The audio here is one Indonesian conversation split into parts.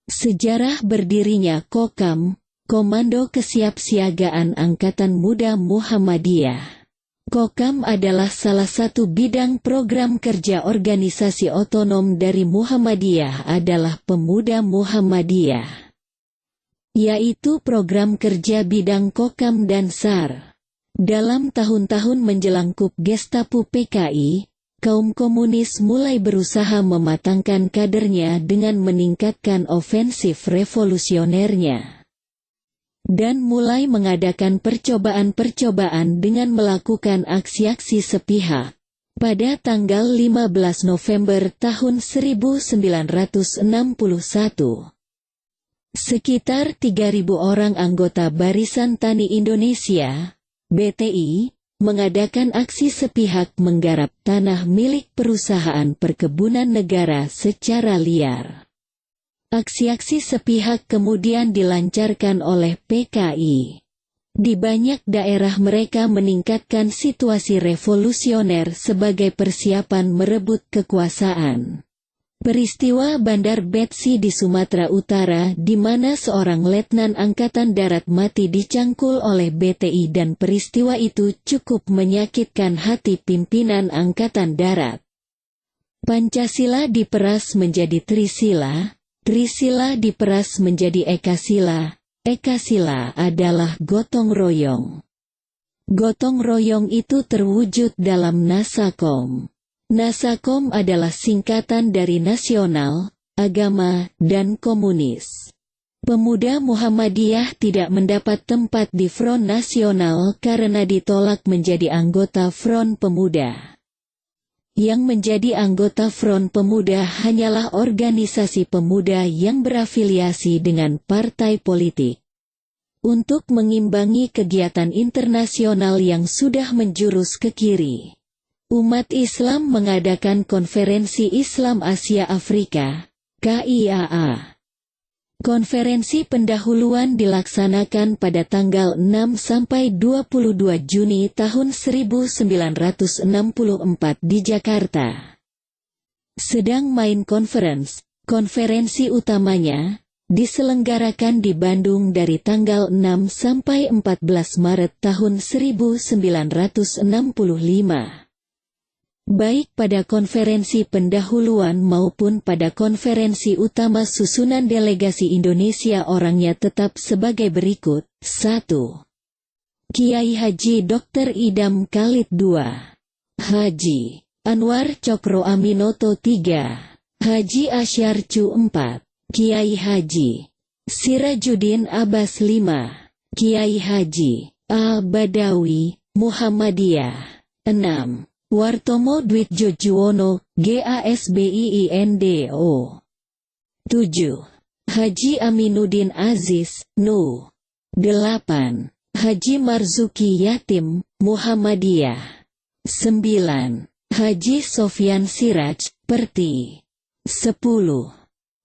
Sejarah berdirinya Kokam, Komando Kesiapsiagaan Angkatan Muda Muhammadiyah. Kokam adalah salah satu bidang program kerja organisasi otonom dari Muhammadiyah adalah Pemuda Muhammadiyah, yaitu program kerja bidang Kokam dan SAR. Dalam tahun-tahun menjelang KUP Gestapo PKI, kaum komunis mulai berusaha mematangkan kadernya dengan meningkatkan ofensif revolusionernya, dan mulai mengadakan percobaan-percobaan dengan melakukan aksi-aksi sepihak. Pada tanggal 15 November tahun 1961, sekitar 3.000 orang anggota Barisan Tani Indonesia, BTI, mengadakan aksi sepihak menggarap tanah milik perusahaan perkebunan negara secara liar. Aksi-aksi sepihak kemudian dilancarkan oleh PKI. Di banyak daerah mereka meningkatkan situasi revolusioner sebagai persiapan merebut kekuasaan. Peristiwa Bandar Betsi di Sumatera Utara di mana seorang letnan angkatan darat mati dicangkul oleh BTI dan peristiwa itu cukup menyakitkan hati pimpinan angkatan darat. Pancasila diperas menjadi Trisila, Trisila diperas menjadi Ekasila, Ekasila adalah gotong royong. Gotong royong itu terwujud dalam Nasakom. Nasakom adalah singkatan dari nasional, agama, dan komunis. Pemuda Muhammadiyah tidak mendapat tempat di Front Nasional karena ditolak menjadi anggota Front Pemuda. Yang menjadi anggota Front Pemuda hanyalah organisasi pemuda yang berafiliasi dengan partai politik. Untuk mengimbangi kegiatan internasional yang sudah menjurus ke kiri, umat Islam mengadakan Konferensi Islam Asia Afrika, KIAA. Konferensi pendahuluan dilaksanakan pada tanggal 6–22 Juni tahun 1964 di Jakarta. Sedang main konferensi utamanya diselenggarakan di Bandung dari tanggal 6–14 Maret tahun 1965. Baik pada konferensi pendahuluan maupun pada konferensi utama susunan delegasi Indonesia orangnya tetap sebagai berikut. 1. Kiai Haji Dr. Idam Khalid 2. Haji Anwar Cokro Aminoto 3. Haji Asyarcu 4. Kiai Haji Sirajuddin Abbas 5. Kiai Haji Al-Badawi Muhammadiyah 6. Wartomo Dwitjo Juwono, GASBIINDO 7. Haji Aminuddin Aziz, NU 8. Haji Marzuki Yatim, Muhammadiyah 9. Haji Sofyan Siraj, Perti 10.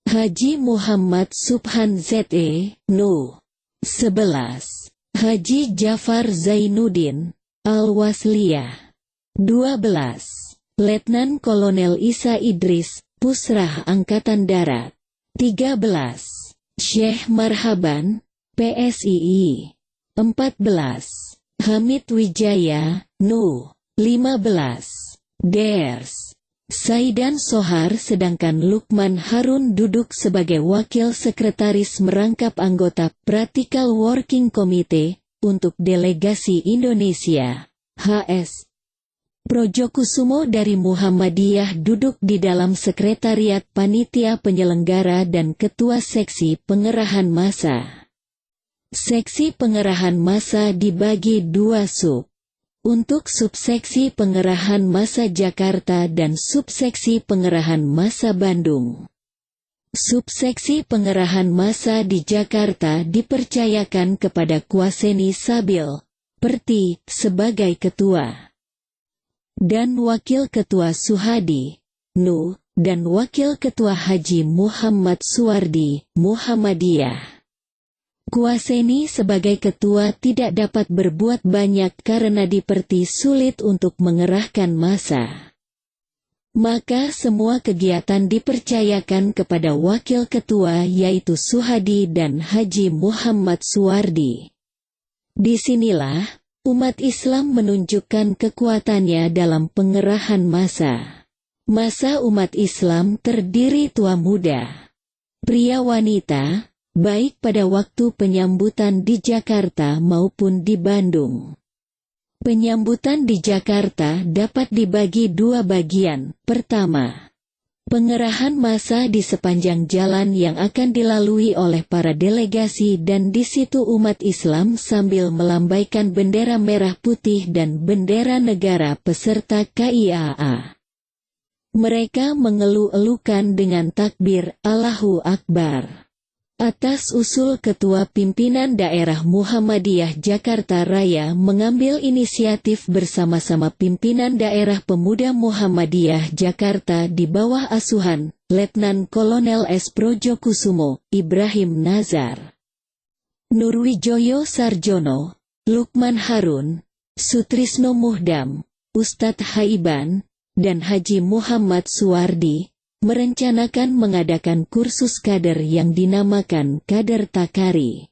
Haji Muhammad Subhan ZE, NU 11. Haji Jafar Zainuddin, Al-Wasliyah 12. Letnan Kolonel Isa Idris, Pusrah Angkatan Darat 13. Syekh Marhaban, PSII 14. Hamid Wijaya, NU 15. Ders Saidan Sohar sedangkan Lukman Harun duduk sebagai Wakil Sekretaris merangkap anggota Practical Working Committee untuk Delegasi Indonesia, HS. Projokusumo dari Muhammadiyah duduk di dalam sekretariat panitia penyelenggara dan ketua seksi pengerahan massa. Seksi pengerahan massa dibagi 2 sub. Untuk subseksi pengerahan massa Jakarta dan subseksi pengerahan massa Bandung. Subseksi pengerahan massa di Jakarta dipercayakan kepada Kuaseni Sabil, Perti, sebagai ketua. Dan Wakil Ketua Suhadi, NU, dan Wakil Ketua Haji Muhammad Suwardi, Muhammadiyah. Kuaseni sebagai ketua tidak dapat berbuat banyak karena di Perti sulit untuk mengerahkan massa. Maka semua kegiatan dipercayakan kepada wakil ketua yaitu Suhadi dan Haji Muhammad Suwardi. Disinilah umat Islam menunjukkan kekuatannya dalam pengerahan massa. Massa umat Islam terdiri tua muda, pria wanita, baik pada waktu penyambutan di Jakarta maupun di Bandung. Penyambutan di Jakarta dapat dibagi dua bagian. Pertama, pengerahan massa di sepanjang jalan yang akan dilalui oleh para delegasi dan di situ umat Islam sambil melambaikan bendera merah putih dan bendera negara peserta KIAA. Mereka mengeluh-elukan dengan takbir Allahu Akbar. Atas usul Ketua Pimpinan Daerah Muhammadiyah Jakarta Raya mengambil inisiatif bersama-sama Pimpinan Daerah Pemuda Muhammadiyah Jakarta di bawah asuhan Letnan Kolonel S. Projokusumo, Ibrahim Nazar, Nurwijoyo Sarjono, Lukman Harun, Sutrisno Muhdam, Ustadz Haiban, dan Haji Muhammad Suwardi, merencanakan mengadakan kursus kader yang dinamakan Kader Takari.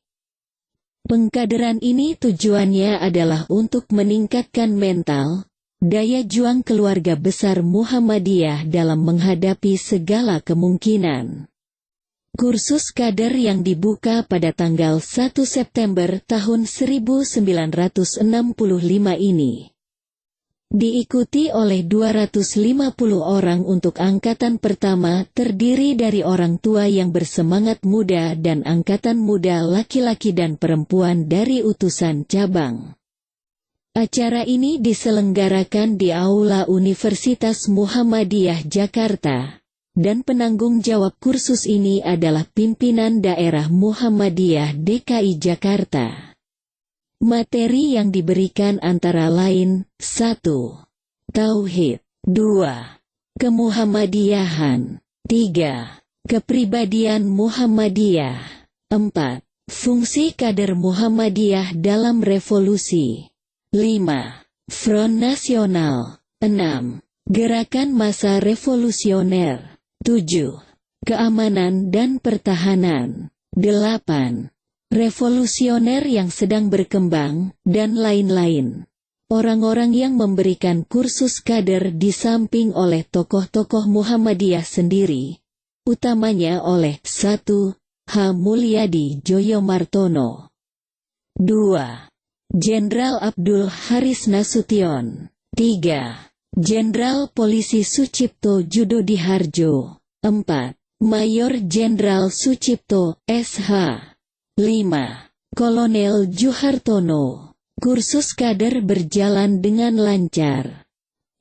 Pengkaderan ini tujuannya adalah untuk meningkatkan mental, daya juang keluarga besar Muhammadiyah dalam menghadapi segala kemungkinan. Kursus kader yang dibuka pada tanggal 1 September tahun 1965 ini diikuti oleh 250 orang untuk angkatan pertama terdiri dari orang tua yang bersemangat muda dan angkatan muda laki-laki dan perempuan dari utusan cabang. Acara ini diselenggarakan di Aula Universitas Muhammadiyah Jakarta, dan penanggung jawab kursus ini adalah Pimpinan Daerah Muhammadiyah DKI Jakarta. Materi yang diberikan antara lain, 1. Tauhid, 2. Kemuhammadiyahan, 3. Kepribadian Muhammadiyah, 4. Fungsi kader Muhammadiyah dalam revolusi, 5. Front Nasional, 6. Gerakan Massa Revolusioner, 7. Keamanan dan Pertahanan, 8. Revolusioner yang sedang berkembang, dan lain-lain. Orang-orang yang memberikan kursus kader di samping oleh tokoh-tokoh Muhammadiyah sendiri, utamanya oleh 1. H. Mulyadi Joyomartono, 2. Jenderal Abdul Haris Nasution, 3. Jenderal Polisi Sucipto Judodiharjo, 4. Mayor Jenderal Sucipto, S.H. 5. Kolonel Juhartono. Kursus kader berjalan dengan lancar.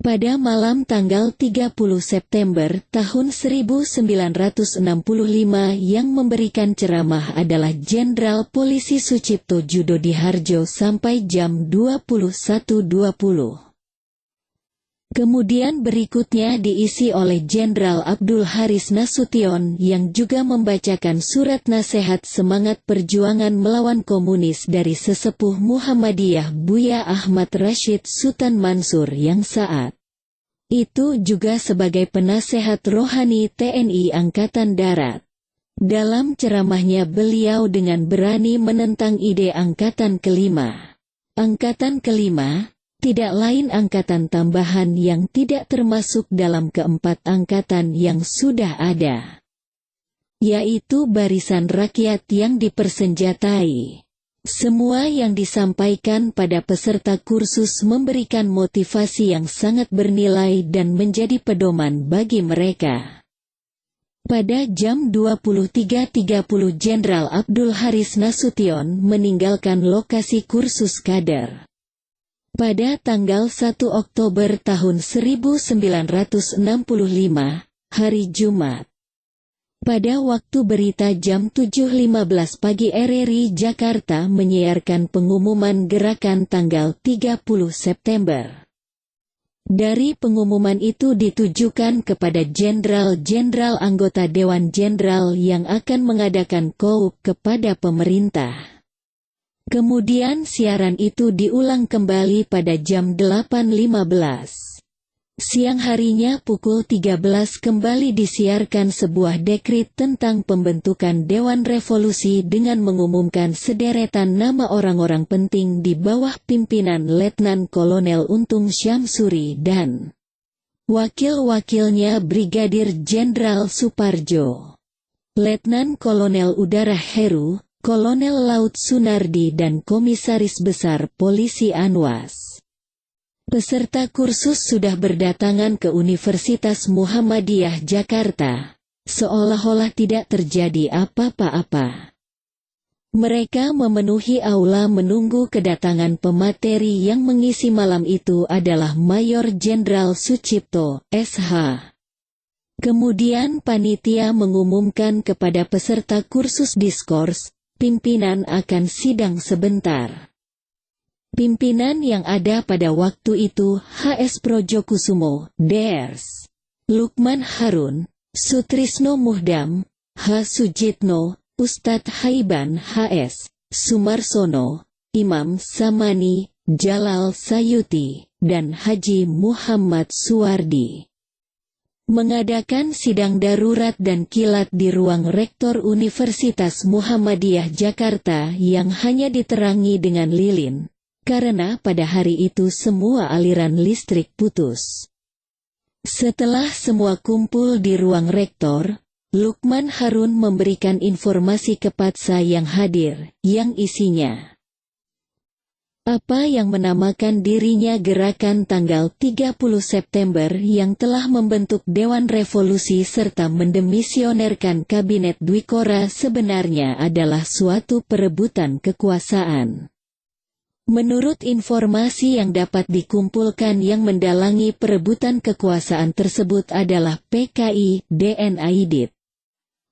Pada malam tanggal 30 September tahun 1965 yang memberikan ceramah adalah Jenderal Polisi Sucipto Judodiharjo sampai jam 21.20. Kemudian berikutnya diisi oleh Jenderal Abdul Haris Nasution yang juga membacakan surat nasihat semangat perjuangan melawan komunis dari sesepuh Muhammadiyah Buya Ahmad Rashid Sutan Mansur yang saat itu juga sebagai penasehat rohani TNI Angkatan Darat. Dalam ceramahnya beliau dengan berani menentang ide Angkatan Kelima. Angkatan Kelima tidak lain angkatan tambahan yang tidak termasuk dalam keempat angkatan yang sudah ada, yaitu Barisan Rakyat yang dipersenjatai. Semua yang disampaikan pada peserta kursus memberikan motivasi yang sangat bernilai dan menjadi pedoman bagi mereka. Pada jam 23.30 Jenderal Abdul Haris Nasution meninggalkan lokasi kursus kader. Pada tanggal 1 Oktober tahun 1965, hari Jumat. Pada waktu berita jam 7.15 pagi RRI Jakarta menyiarkan pengumuman gerakan tanggal 30 September. Dari pengumuman itu ditujukan kepada jenderal-jenderal anggota Dewan Jenderal yang akan mengadakan KOUP kepada pemerintah. Kemudian siaran itu diulang kembali pada jam 8.15. Siang harinya pukul 13 kembali disiarkan sebuah dekrit tentang pembentukan Dewan Revolusi dengan mengumumkan sederetan nama orang-orang penting di bawah pimpinan Letnan Kolonel Untung Syamsuri dan wakil-wakilnya Brigadir Jenderal Suparjo, Letnan Kolonel Udara Heru, Kolonel Laut Sunardi dan Komisaris Besar Polisi Anwas. Peserta kursus sudah berdatangan ke Universitas Muhammadiyah Jakarta, seolah-olah tidak terjadi apa-apa. Mereka memenuhi aula menunggu kedatangan pemateri yang mengisi malam itu adalah Mayor Jenderal Sucipto, SH. Kemudian panitia mengumumkan kepada peserta kursus diskurs, pimpinan akan sidang sebentar. Pimpinan yang ada pada waktu itu HS Projokusumo, Drs. Lukman Harun, Sutrisno Muhdam, H. Sujitno, Ustadz Haiban HS, Sumarsono, Imam Samani, Jalal Sayuti, dan Haji Muhammad Suwardi. Mengadakan sidang darurat dan kilat di ruang Rektor Universitas Muhammadiyah Jakarta yang hanya diterangi dengan lilin. Karena pada hari itu semua aliran listrik putus. Setelah semua kumpul di ruang rektor, Lukman Harun memberikan informasi ke Patsa yang hadir, yang isinya apa yang menamakan dirinya Gerakan Tanggal 30 September yang telah membentuk Dewan Revolusi serta mendemisionerkan Kabinet Dwikora sebenarnya adalah suatu perebutan kekuasaan. Menurut informasi yang dapat dikumpulkan yang mendalangi perebutan kekuasaan tersebut adalah PKI DNAIDIP.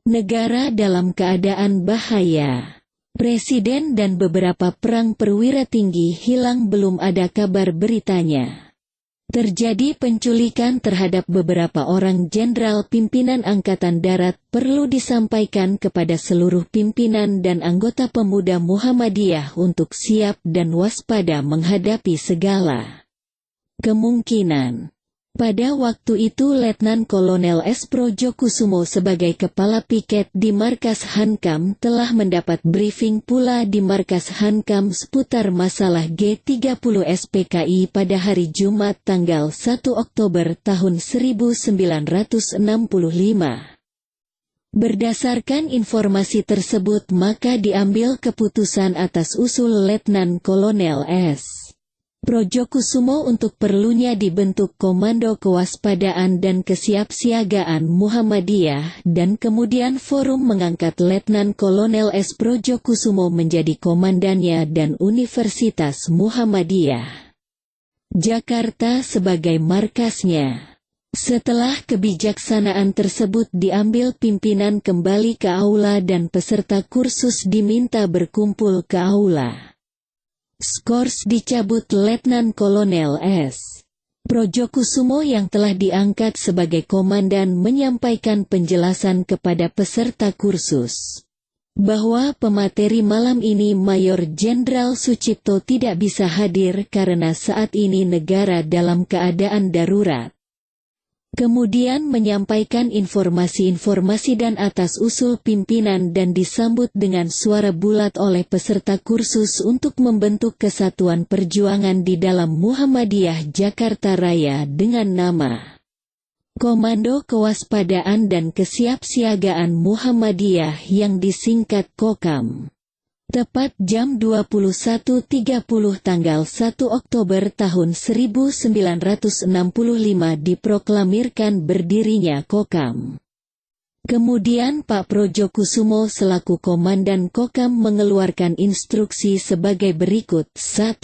Negara dalam keadaan bahaya. Presiden dan beberapa perang perwira tinggi hilang belum ada kabar beritanya. Terjadi penculikan terhadap beberapa orang jenderal pimpinan Angkatan Darat perlu disampaikan kepada seluruh pimpinan dan anggota pemuda Muhammadiyah untuk siap dan waspada menghadapi segala kemungkinan. Pada waktu itu Letnan Kolonel S. Projokusumo sebagai kepala piket di Markas Hankam telah mendapat briefing pula di Markas Hankam seputar masalah G30 SPKI pada hari Jumat tanggal 1 Oktober tahun 1965. Berdasarkan informasi tersebut maka diambil keputusan atas usul Letnan Kolonel S. Projokusumo untuk perlunya dibentuk Komando Kewaspadaan dan Kesiapsiagaan Muhammadiyah dan kemudian forum mengangkat Letnan Kolonel S. Projokusumo menjadi komandannya dan Universitas Muhammadiyah Jakarta sebagai markasnya. Setelah kebijaksanaan tersebut diambil pimpinan kembali ke aula dan peserta kursus diminta berkumpul ke aula. Skors dicabut Letnan Kolonel S. Projokusumo yang telah diangkat sebagai komandan menyampaikan penjelasan kepada peserta kursus bahwa pemateri malam ini Mayor Jenderal Sucipto tidak bisa hadir karena saat ini negara dalam keadaan darurat. Kemudian menyampaikan informasi-informasi dan atas usul pimpinan dan disambut dengan suara bulat oleh peserta kursus untuk membentuk kesatuan perjuangan di dalam Muhammadiyah Jakarta Raya dengan nama Komando Kewaspadaan dan Kesiapsiagaan Muhammadiyah yang disingkat KOKAM. Tepat jam 21.30 tanggal 1 Oktober tahun 1965 diproklamirkan berdirinya KOKAM. Kemudian Pak Projokusumo selaku Komandan KOKAM mengeluarkan instruksi sebagai berikut. 1.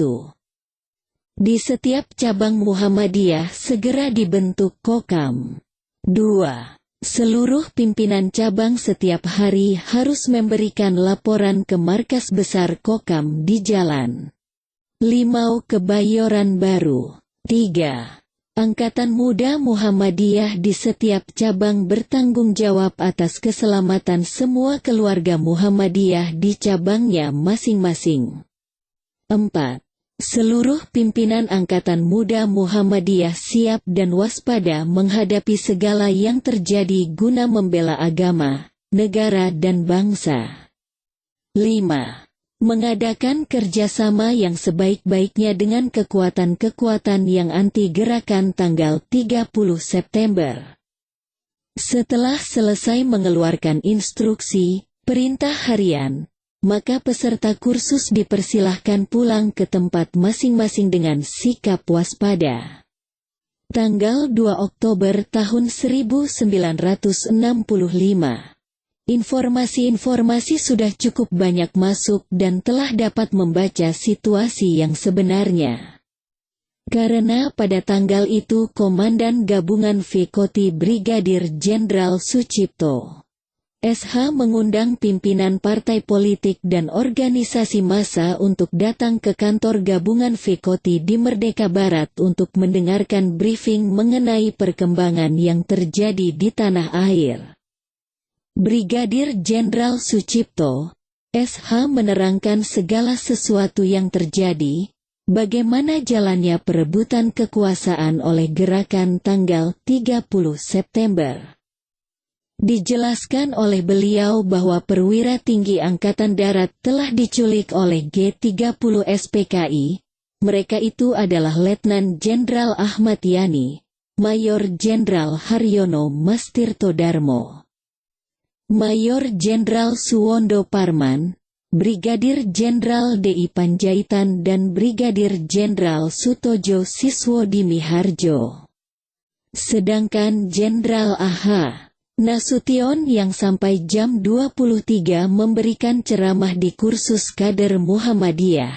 Di setiap cabang Muhammadiyah segera dibentuk KOKAM. 2. Seluruh pimpinan cabang setiap hari harus memberikan laporan ke markas besar KOKAM di Jalan Limau Kebayoran Baru. 3. Angkatan Muda Muhammadiyah di setiap cabang bertanggung jawab atas keselamatan semua keluarga Muhammadiyah di cabangnya masing-masing. 4. Seluruh pimpinan Angkatan Muda Muhammadiyah siap dan waspada menghadapi segala yang terjadi guna membela agama, negara dan bangsa. 5. Mengadakan kerjasama yang sebaik-baiknya dengan kekuatan-kekuatan yang anti gerakan tanggal 30 September. Setelah selesai mengeluarkan instruksi, perintah harian, maka peserta kursus dipersilahkan pulang ke tempat masing-masing dengan sikap waspada. Tanggal 2 Oktober tahun 1965. Informasi-informasi sudah cukup banyak masuk dan telah dapat membaca situasi yang sebenarnya. Karena pada tanggal itu Komandan Gabungan Vekoti Brigadir Jenderal Sucipto SH mengundang pimpinan partai politik dan organisasi massa untuk datang ke kantor gabungan Vekoti di Merdeka Barat untuk mendengarkan briefing mengenai perkembangan yang terjadi di tanah air. Brigadir Jenderal Sucipto SH menerangkan segala sesuatu yang terjadi, bagaimana jalannya perebutan kekuasaan oleh gerakan tanggal 30 September. Dijelaskan oleh beliau bahwa perwira tinggi Angkatan Darat telah diculik oleh G30 SPKI. Mereka itu adalah Letnan Jenderal Ahmad Yani, Mayor Jenderal Haryono Mastirto Darmo, Mayor Jenderal Suwondo Parman, Brigadir Jenderal DI Panjaitan dan Brigadir Jenderal Sutojo Siswodimi Harjo. Sedangkan Jenderal A.H. Nasution yang sampai jam 23 memberikan ceramah di kursus kader Muhammadiyah.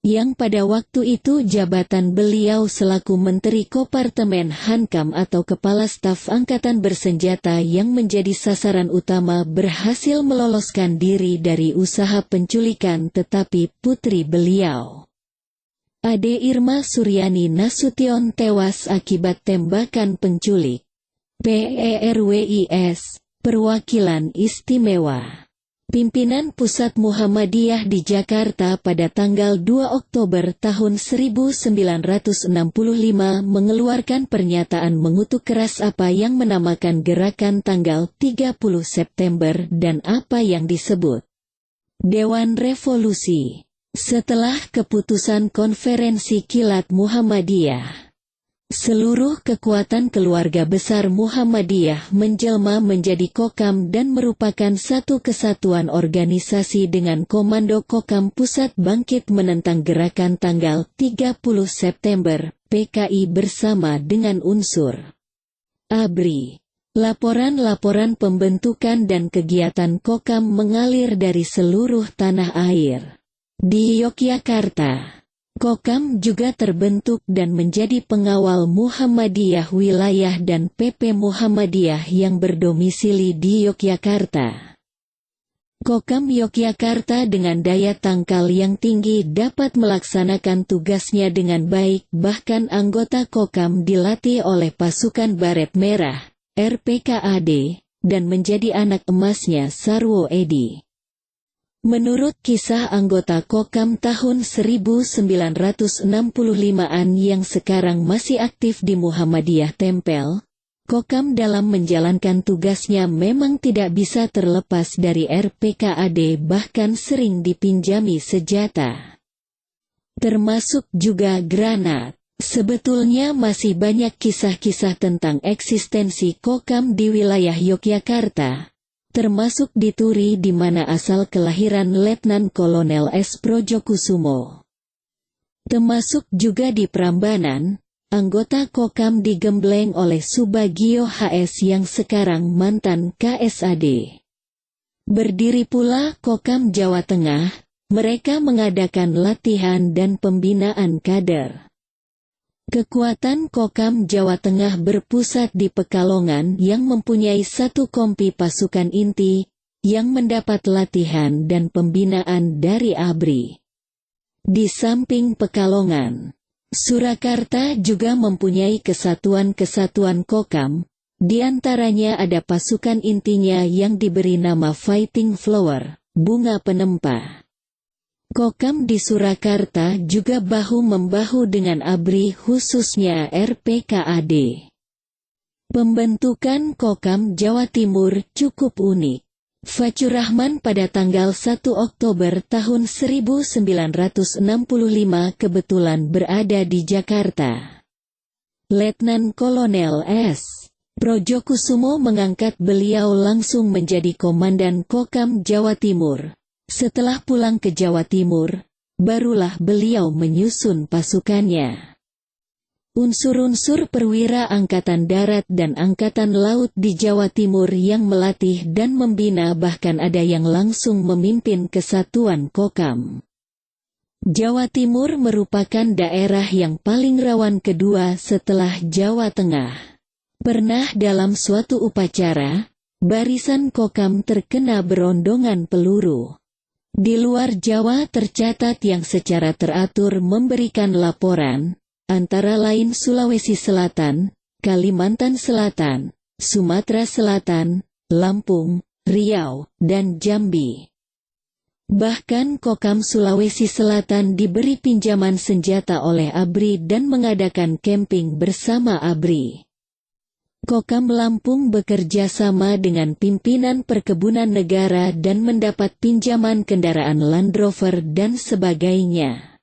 Yang pada waktu itu jabatan beliau selaku Menteri Kopartemen Hankam atau Kepala Staf Angkatan Bersenjata yang menjadi sasaran utama berhasil meloloskan diri dari usaha penculikan, tetapi putri beliau, Ade Irma Suryani Nasution, tewas akibat tembakan penculik. PERWIS, Perwakilan Istimewa Pimpinan Pusat Muhammadiyah di Jakarta pada tanggal 2 Oktober tahun 1965 mengeluarkan pernyataan mengutuk keras apa yang menamakan gerakan tanggal 30 September dan apa yang disebut Dewan Revolusi. Setelah keputusan Konferensi Kilat Muhammadiyah, seluruh kekuatan keluarga besar Muhammadiyah menjelma menjadi Kokam dan merupakan satu kesatuan organisasi dengan Komando Kokam Pusat bangkit menentang gerakan tanggal 30 September, PKI bersama dengan unsur ABRI. Laporan-laporan pembentukan dan kegiatan Kokam mengalir dari seluruh tanah air. Di Yogyakarta, Kokam juga terbentuk dan menjadi pengawal Muhammadiyah wilayah dan PP Muhammadiyah yang berdomisili di Yogyakarta. Kokam Yogyakarta dengan daya tangkal yang tinggi dapat melaksanakan tugasnya dengan baik, bahkan anggota Kokam dilatih oleh pasukan Baret Merah, RPKAD, dan menjadi anak emasnya Sarwo Edi. Menurut kisah anggota Kokam tahun 1965-an yang sekarang masih aktif di Muhammadiyah Tempel, Kokam dalam menjalankan tugasnya memang tidak bisa terlepas dari RPKAD, bahkan sering dipinjami senjata, termasuk juga granat. Sebetulnya masih banyak kisah-kisah tentang eksistensi Kokam di wilayah Yogyakarta, termasuk di Turi di mana asal kelahiran Letnan Kolonel S. Projokusumo. Termasuk juga di Prambanan, anggota Kokam digembleng oleh Subagio HS yang sekarang mantan KSAD. Berdiri pula Kokam Jawa Tengah, mereka mengadakan latihan dan pembinaan kader. Kekuatan Kokam Jawa Tengah berpusat di Pekalongan yang mempunyai satu kompi pasukan inti, yang mendapat latihan dan pembinaan dari ABRI. Di samping Pekalongan, Surakarta juga mempunyai kesatuan-kesatuan Kokam, di antaranya ada pasukan intinya yang diberi nama Fighting Flower, bunga penempa. Kokam di Surakarta juga bahu-membahu dengan ABRI khususnya RPKAD. Pembentukan Kokam Jawa Timur cukup unik. Fachur Rahman pada tanggal 1 Oktober tahun 1965 kebetulan berada di Jakarta. Letnan Kolonel S. Projokusumo mengangkat beliau langsung menjadi Komandan Kokam Jawa Timur. Setelah pulang ke Jawa Timur, barulah beliau menyusun pasukannya. Unsur-unsur perwira Angkatan Darat dan Angkatan Laut di Jawa Timur yang melatih dan membina, bahkan ada yang langsung memimpin kesatuan Kokam. Jawa Timur merupakan daerah yang paling rawan kedua setelah Jawa Tengah. Pernah dalam suatu upacara, barisan Kokam terkena berondongan peluru. Di luar Jawa tercatat yang secara teratur memberikan laporan, antara lain Sulawesi Selatan, Kalimantan Selatan, Sumatera Selatan, Lampung, Riau, dan Jambi. Bahkan Kokam Sulawesi Selatan diberi pinjaman senjata oleh ABRI dan mengadakan camping bersama ABRI. Kokam Lampung bekerja sama dengan pimpinan Perkebunan Negara dan mendapat pinjaman kendaraan Land Rover dan sebagainya.